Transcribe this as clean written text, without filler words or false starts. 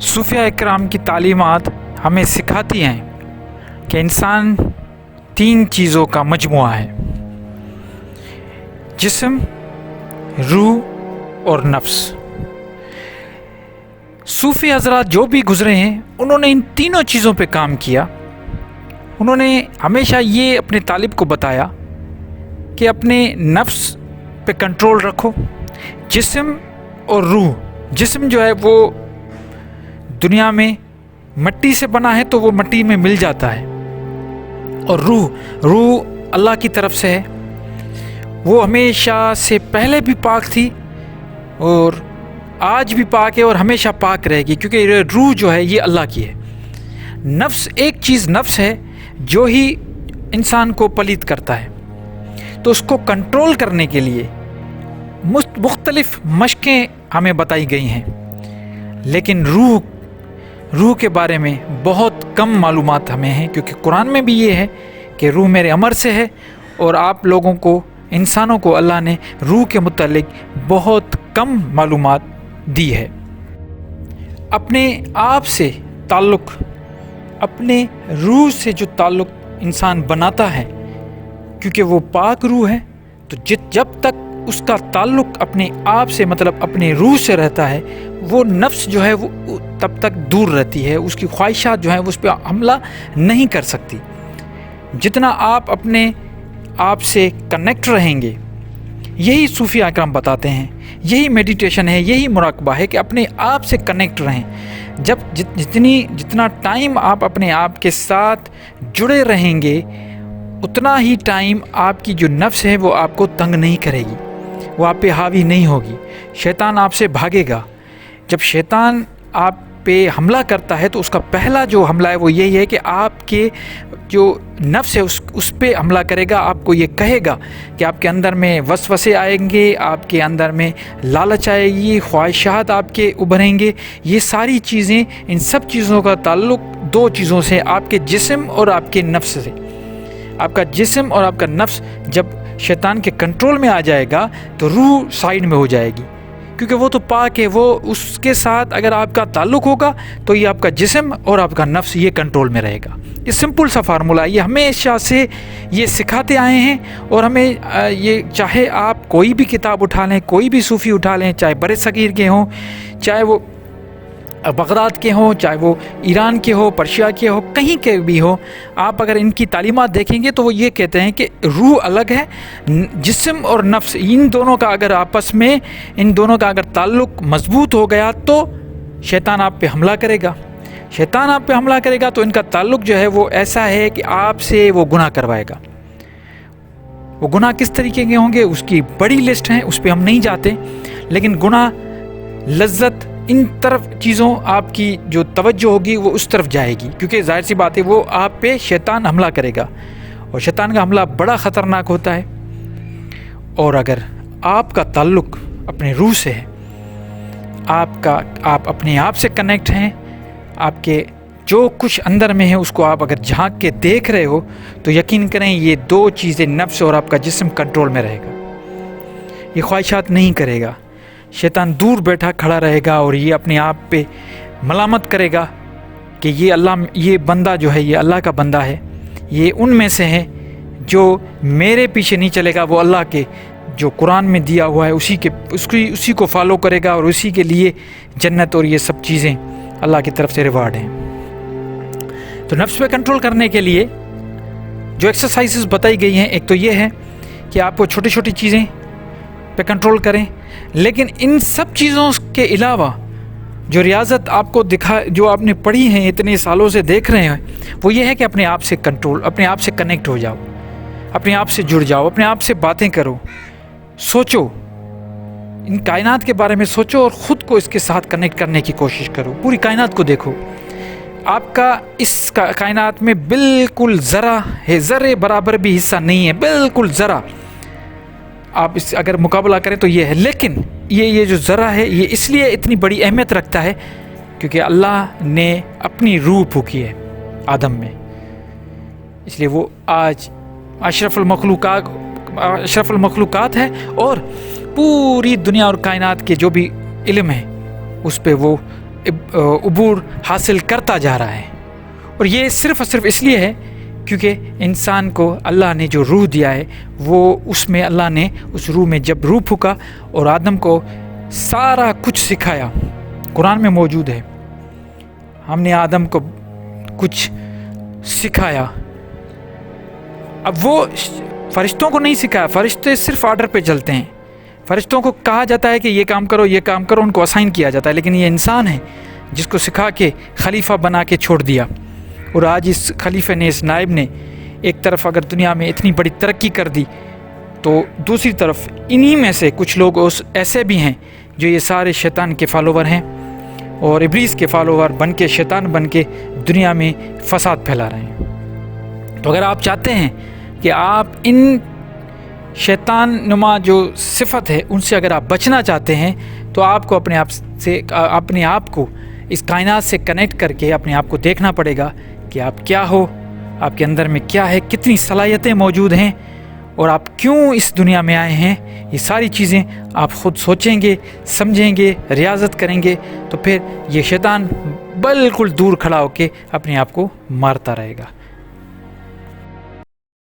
صوفیہ اکرام کی تعلیمات ہمیں سکھاتی ہیں کہ انسان 3 چیزوں کا مجموعہ ہے: جسم، روح اور نفس۔ صوفی حضرات جو بھی گزرے ہیں انہوں نے ان تینوں چیزوں پہ کام کیا۔ انہوں نے ہمیشہ یہ اپنے طالب کو بتایا کہ اپنے نفس پہ کنٹرول رکھو، جسم اور روح۔ جسم جو ہے وہ دنیا میں مٹی سے بنا ہے تو وہ مٹی میں مل جاتا ہے، اور روح اللہ کی طرف سے ہے، وہ ہمیشہ سے پہلے بھی پاک تھی اور آج بھی پاک ہے اور ہمیشہ پاک رہے گی، کیونکہ روح جو ہے یہ اللہ کی ہے۔ نفس ایک چیز نفس ہے جو ہی انسان کو پلیت کرتا ہے، تو اس کو کنٹرول کرنے کے لیے مختلف مشقیں ہمیں بتائی گئی ہیں، لیکن روح کے بارے میں بہت کم معلومات ہمیں ہیں، کیونکہ قرآن میں بھی یہ ہے کہ روح میرے امر سے ہے، اور آپ لوگوں کو، انسانوں کو اللہ نے روح کے متعلق بہت کم معلومات دی ہے۔ اپنے آپ سے تعلق، اپنے روح سے جو تعلق انسان بناتا ہے، کیونکہ وہ پاک روح ہے، تو جب تک اس کا تعلق اپنے آپ سے، مطلب اپنے روح سے رہتا ہے، وہ نفس جو ہے وہ تب تک دور رہتی ہے، اس کی خواہشات جو ہیں وہ اس پہ حملہ نہیں کر سکتی۔ جتنا آپ اپنے آپ سے کنیکٹ رہیں گے، یہی صوفیہ اکرام بتاتے ہیں، یہی میڈیٹیشن ہے، یہی مراقبہ ہے کہ اپنے آپ سے کنیکٹ رہیں۔ جتنا ٹائم آپ اپنے آپ کے ساتھ جڑے رہیں گے، اتنا ہی ٹائم آپ کی جو نفس ہے وہ آپ کو تنگ نہیں کرے گی، وہ آپ پہ حاوی نہیں ہوگی، شیطان آپ سے بھاگے گا۔ جب شیطان آپ پہ حملہ کرتا ہے تو اس کا پہلا جو حملہ ہے وہ یہی ہے کہ آپ کے جو نفس ہے اس پہ حملہ کرے گا، آپ کو یہ کہے گا کہ آپ کے اندر میں وسوسے آئیں گے، آپ کے اندر میں لالچ آئے گی، خواہشات آپ کے ابھریں گے۔ یہ ساری چیزیں، ان سب چیزوں کا تعلق 2 چیزوں سے، آپ کے جسم اور آپ کے نفس سے۔ آپ کا جسم اور آپ کا نفس جب شیطان کے کنٹرول میں آ جائے گا تو روح سائیڈ میں ہو جائے گی، کیونکہ وہ تو پاک ہے، وہ اس کے ساتھ اگر آپ کا تعلق ہوگا تو یہ آپ کا جسم اور آپ کا نفس یہ کنٹرول میں رہے گا۔ یہ سمپل سا فارمولہ ہے، یہ ہمیشہ سے یہ سکھاتے آئے ہیں، اور ہمیں یہ، چاہے آپ کوئی بھی کتاب اٹھا لیں، کوئی بھی صوفی اٹھا لیں، چاہے بر صغیر کے ہوں، چاہے وہ بغداد کے ہوں، چاہے وہ ایران کے ہو، پرشیا کے ہو، کہیں کے بھی ہو، آپ اگر ان کی تعلیمات دیکھیں گے تو وہ یہ کہتے ہیں کہ روح الگ ہے، جسم اور نفس، ان دونوں کا اگر آپس میں، ان دونوں کا اگر تعلق مضبوط ہو گیا تو شیطان آپ پہ حملہ کرے گا۔ شیطان آپ پہ حملہ کرے گا تو ان کا تعلق جو ہے وہ ایسا ہے کہ آپ سے وہ گناہ کروائے گا۔ وہ گناہ کس طریقے کے ہوں گے اس کی بڑی لسٹ ہے، اس پہ ہم نہیں جاتے، لیکن گناہ، لذت، ان طرف چیزوں آپ کی جو توجہ ہوگی وہ اس طرف جائے گی، کیونکہ ظاہر سی بات ہے وہ آپ پہ شیطان حملہ کرے گا، اور شیطان کا حملہ بڑا خطرناک ہوتا ہے۔ اور اگر آپ کا تعلق اپنے روح سے ہے، آپ اپنے آپ سے کنیکٹ ہیں، آپ کے جو کچھ اندر میں ہے اس کو آپ اگر جھانک کے دیکھ رہے ہو، تو یقین کریں یہ 2 چیزیں، نفس اور آپ کا جسم، کنٹرول میں رہے گا۔ یہ خواہشات نہیں کرے گا، شیطان دور بیٹھا کھڑا رہے گا، اور یہ اپنے آپ پہ ملامت کرے گا کہ یہ بندہ جو ہے یہ اللہ کا بندہ ہے، یہ ان میں سے ہے جو میرے پیچھے نہیں چلے گا، وہ اللہ کے جو قرآن میں دیا ہوا ہے اسی کو فالو کرے گا، اور اسی کے لیے جنت اور یہ سب چیزیں اللہ کی طرف سے ریوارڈ ہیں۔ تو نفس پہ کنٹرول کرنے کے لیے جو ایکسرسائزز بتائی گئی ہیں، ایک تو یہ ہے کہ آپ کو چھوٹی چھوٹی چیزیں پہ کنٹرول کریں، لیکن ان سب چیزوں کے علاوہ جو ریاضت آپ کو جو آپ نے پڑھی ہیں، اتنے سالوں سے دیکھ رہے ہیں، وہ یہ ہے کہ اپنے آپ سے کنٹرول، اپنے آپ سے کنیکٹ ہو جاؤ، اپنے آپ سے جڑ جاؤ، اپنے آپ سے باتیں کرو، سوچو، ان کائنات کے بارے میں سوچو، اور خود کو اس کے ساتھ کنیکٹ کرنے کی کوشش کرو۔ پوری کائنات کو دیکھو، آپ کا اس کائنات میں بالکل ذرہ ہے، ذرے برابر بھی حصہ نہیں ہے، بالکل ذرہ۔ آپ اس اگر مقابلہ کریں تو یہ ہے، لیکن یہ جو ذرہ ہے یہ اس لیے اتنی بڑی اہمیت رکھتا ہے کیونکہ اللہ نے اپنی روح پھونکی ہے آدم میں، اس لیے وہ آج اشرف المخلوقات ہے، اور پوری دنیا اور کائنات کے جو بھی علم ہے اس پہ وہ عبور حاصل کرتا جا رہا ہے، اور یہ صرف اور صرف اس لیے ہے کیونکہ انسان کو اللہ نے جو روح دیا ہے وہ اس میں اللہ نے اس روح میں جب روح پھونکا اور آدم کو سارا کچھ سکھایا، قرآن میں موجود ہے، ہم نے آدم کو کچھ سکھایا۔ اب وہ فرشتوں کو نہیں سکھایا، فرشتے صرف آرڈر پہ چلتے ہیں، فرشتوں کو کہا جاتا ہے کہ یہ کام کرو یہ کام کرو، ان کو اسائن کیا جاتا ہے، لیکن یہ انسان ہے جس کو سکھا کے خلیفہ بنا کے چھوڑ دیا۔ اور آج اس خلیفہ نے، اس نائب نے ایک طرف اگر دنیا میں اتنی بڑی ترقی کر دی تو دوسری طرف انہی میں سے کچھ لوگ ایسے بھی ہیں جو یہ سارے شیطان کے فالوور ہیں اور ابلیس کے فالوور بن کے، شیطان بن کے دنیا میں فساد پھیلا رہے ہیں۔ تو اگر آپ چاہتے ہیں کہ آپ ان شیطان نما جو صفت ہے ان سے اگر آپ بچنا چاہتے ہیں تو آپ کو اپنے آپ کو اس کائنات سے کنیکٹ کر کے اپنے آپ کو دیکھنا پڑے گا کہ آپ کیا ہو، آپ کے اندر میں کیا ہے، کتنی صلاحیتیں موجود ہیں اور آپ کیوں اس دنیا میں آئے ہیں۔ یہ ساری چیزیں آپ خود سوچیں گے، سمجھیں گے، ریاضت کریں گے تو پھر یہ شیطان بالکل دور کھڑا ہو کے اپنے آپ کو مارتا رہے گا۔